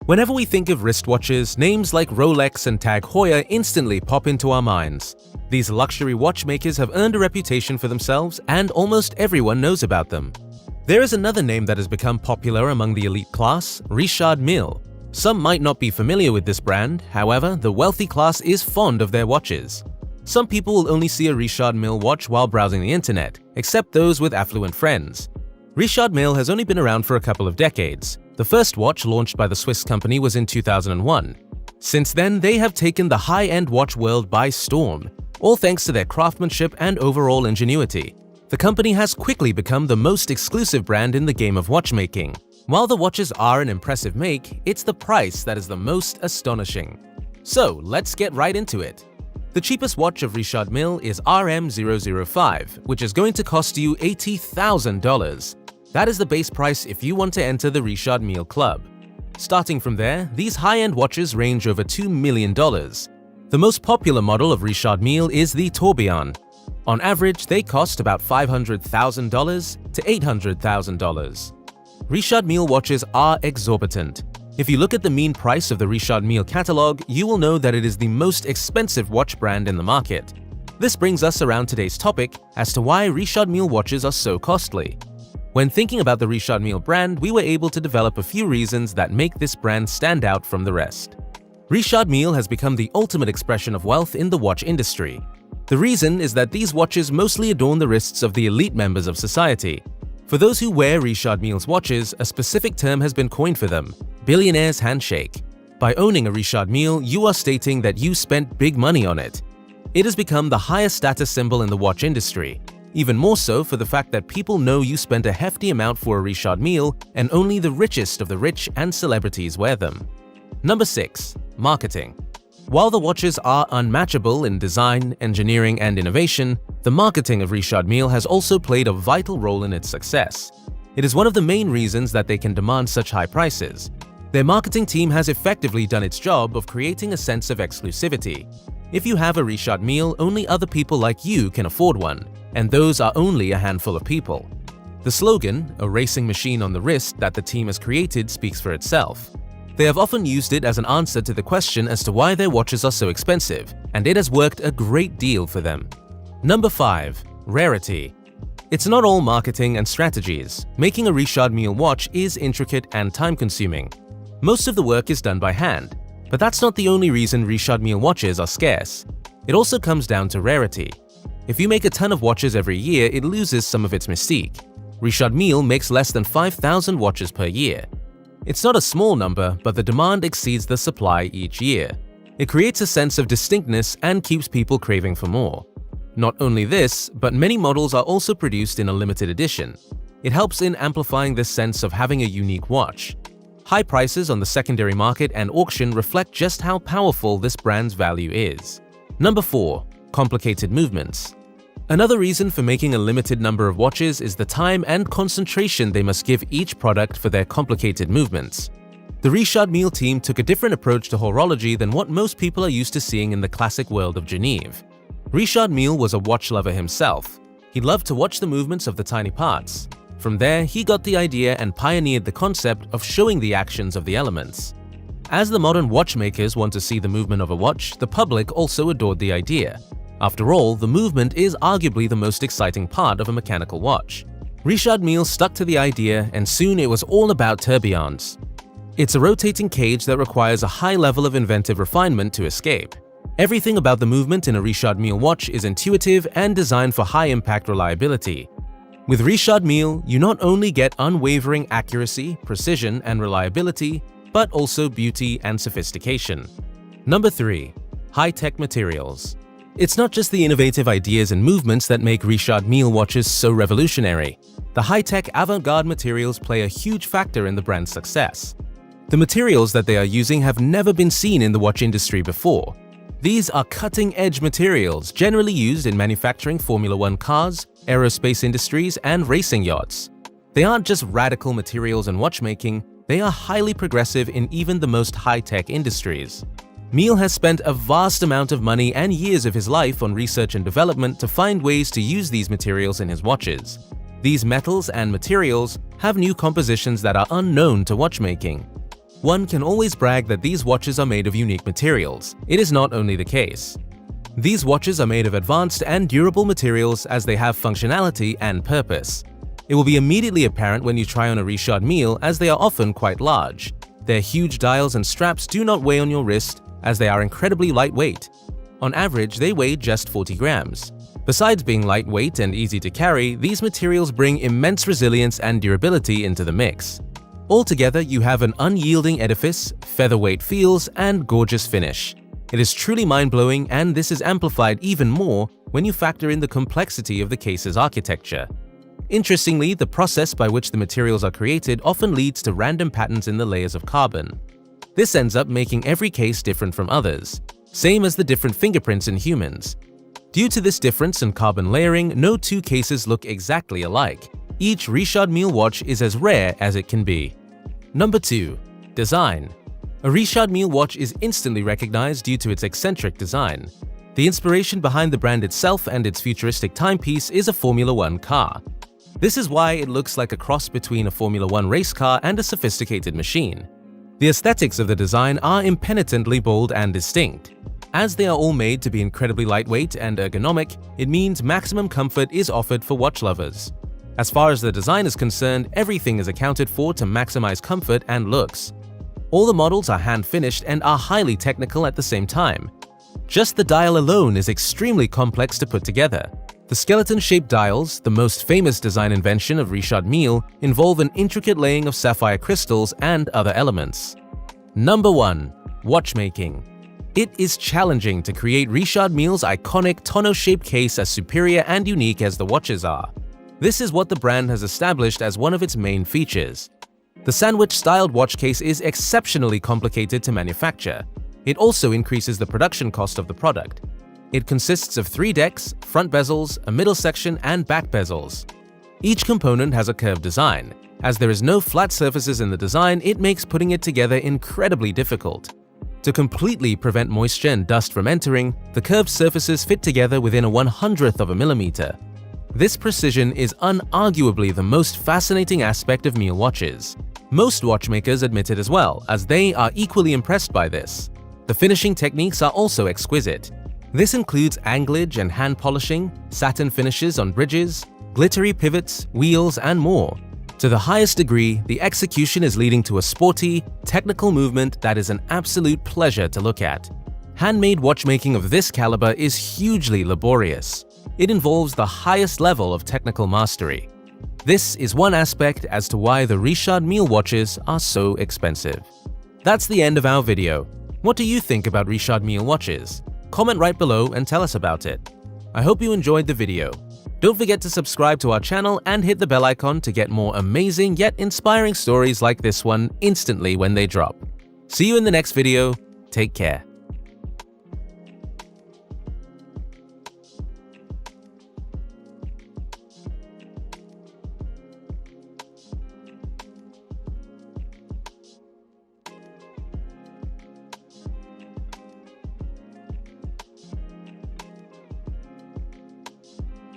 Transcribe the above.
Whenever we think of wristwatches, names like Rolex and Tag Heuer instantly pop into our minds. These luxury watchmakers have earned a reputation for themselves, and almost everyone knows about them. There is another name that has become popular among the elite class, Richard Mille. Some might not be familiar with this brand, however, the wealthy class is fond of their watches. Some people will only see a Richard Mille watch while browsing the internet, except those with affluent friends. Richard Mille has only been around for a couple of decades. The first watch launched by the Swiss company was in 2001. Since then, they have taken the high-end watch world by storm, all thanks to their craftsmanship and overall ingenuity. The company has quickly become the most exclusive brand in the game of watchmaking. While the watches are an impressive make, it's the price that is the most astonishing. So, let's get right into it. The cheapest watch of Richard Mille is RM005, which is going to cost you $80,000. That is the base price if you want to enter the Richard Mille Club. Starting from there, these high-end watches range over $2 million. The most popular model of Richard Mille is the Tourbillon. On average, they cost about $500,000 to $800,000. Richard Mille watches are exorbitant. If you look at the mean price of the Richard Mille catalog, you will know that it is the most expensive watch brand in the market. This brings us around today's topic as to why Richard Mille watches are so costly. When thinking about the Richard Mille brand, we were able to develop a few reasons that make this brand stand out from the rest. Richard Mille has become the ultimate expression of wealth in the watch industry. The reason is that these watches mostly adorn the wrists of the elite members of society. For those who wear Richard Mille's watches, a specific term has been coined for them: billionaire's handshake. By owning a Richard Mille, you are stating that you spent big money on it. It has become the highest status symbol in the watch industry. Even more so for the fact that people know you spent a hefty amount for a Richard Mille, and only the richest of the rich and celebrities wear them. Number 6. Marketing. While the watches are unmatchable in design, engineering, and innovation, the marketing of Richard Mille has also played a vital role in its success. It is one of the main reasons that they can demand such high prices. Their marketing team has effectively done its job of creating a sense of exclusivity. If you have a Richard Mille, only other people like you can afford one, and those are only a handful of people. The slogan, "A racing machine on the wrist," that the team has created speaks for itself. They have often used it as an answer to the question as to why their watches are so expensive, and it has worked a great deal for them. Number 5. Rarity. It's not all marketing and strategies. Making a Richard Mille watch is intricate and time-consuming. Most of the work is done by hand, but that's not the only reason Richard Mille watches are scarce. It also comes down to rarity. If you make a ton of watches every year, it loses some of its mystique. Richard Mille makes less than 5,000 watches per year. It's not a small number, but the demand exceeds the supply each year. It creates a sense of distinctness and keeps people craving for more. Not only this, but many models are also produced in a limited edition. It helps in amplifying this sense of having a unique watch. High prices on the secondary market and auction reflect just how powerful this brand's value is. Number 4. Complicated movements. Another reason for making a limited number of watches is the time and concentration they must give each product for their complicated movements. The Richard Mille team took a different approach to horology than what most people are used to seeing in the classic world of Genève. Richard Mille was a watch lover himself. He loved to watch the movements of the tiny parts. From there, he got the idea and pioneered the concept of showing the actions of the elements. As the modern watchmakers want to see the movement of a watch, the public also adored the idea. After all, the movement is arguably the most exciting part of a mechanical watch. Richard Mille stuck to the idea, and soon it was all about tourbillons. It's a rotating cage that requires a high level of inventive refinement to escape. Everything about the movement in a Richard Mille watch is intuitive and designed for high-impact reliability. With Richard Mille, you not only get unwavering accuracy, precision, and reliability, but also beauty and sophistication. Number 3. High-tech materials. It's not just the innovative ideas and movements that make Richard Mille watches so revolutionary. The high-tech avant-garde materials play a huge factor in the brand's success. The materials that they are using have never been seen in the watch industry before. These are cutting-edge materials generally used in manufacturing Formula One cars, aerospace industries, and racing yachts. They aren't just radical materials in watchmaking, they are highly progressive in even the most high-tech industries. Mille has spent a vast amount of money and years of his life on research and development to find ways to use these materials in his watches. These metals and materials have new compositions that are unknown to watchmaking. One can always brag that these watches are made of unique materials. It is not only the case. These watches are made of advanced and durable materials as they have functionality and purpose. It will be immediately apparent when you try on a Richard Mille, as they are often quite large. Their huge dials and straps do not weigh on your wrist as they are incredibly lightweight. On average, they weigh just 40 grams. Besides being lightweight and easy to carry, these materials bring immense resilience and durability into the mix. Altogether, you have an unyielding edifice, featherweight feels, and gorgeous finish. It is truly mind-blowing, and this is amplified even more when you factor in the complexity of the case's architecture. Interestingly, the process by which the materials are created often leads to random patterns in the layers of carbon. This ends up making every case different from others, same as the different fingerprints in humans. Due to this difference in carbon layering, no two cases look exactly alike. Each Richard Mille watch is as rare as it can be. Number 2. Design. A Richard Mille watch is instantly recognized due to its eccentric design. The inspiration behind the brand itself and its futuristic timepiece is a Formula One car. This is why it looks like a cross between a Formula One race car and a sophisticated machine. The aesthetics of the design are impenitently bold and distinct. As they are all made to be incredibly lightweight and ergonomic, it means maximum comfort is offered for watch lovers. As far as the design is concerned, everything is accounted for to maximize comfort and looks. All the models are hand-finished and are highly technical at the same time. Just the dial alone is extremely complex to put together. The skeleton-shaped dials, the most famous design invention of Richard Mille, involve an intricate laying of sapphire crystals and other elements. Number 1. Watchmaking. It is challenging to create Richard Mille's iconic tonneau-shaped case as superior and unique as the watches are. This is what the brand has established as one of its main features. The sandwich-styled watch case is exceptionally complicated to manufacture. It also increases the production cost of the product. It consists of 3 decks, front bezels, a middle section, and back bezels. Each component has a curved design. As there is no flat surfaces in the design, it makes putting it together incredibly difficult. To completely prevent moisture and dust from entering, the curved surfaces fit together within a 1/100th of a millimeter. This precision is unarguably the most fascinating aspect of Mille watches. Most watchmakers admit it as well, as they are equally impressed by this. The finishing techniques are also exquisite. This includes anglage and hand polishing, satin finishes on bridges, glittery pivots, wheels, and more. To the highest degree, the execution is leading to a sporty, technical movement that is an absolute pleasure to look at. Handmade watchmaking of this caliber is hugely laborious. It involves the highest level of technical mastery. This is one aspect as to why the Richard Mille watches are so expensive. That's the end of our video. What do you think about Richard Mille watches? Comment right below and tell us about it. I hope you enjoyed the video. Don't forget to subscribe to our channel and hit the bell icon to get more amazing yet inspiring stories like this one instantly when they drop. See you in the next video. Take care.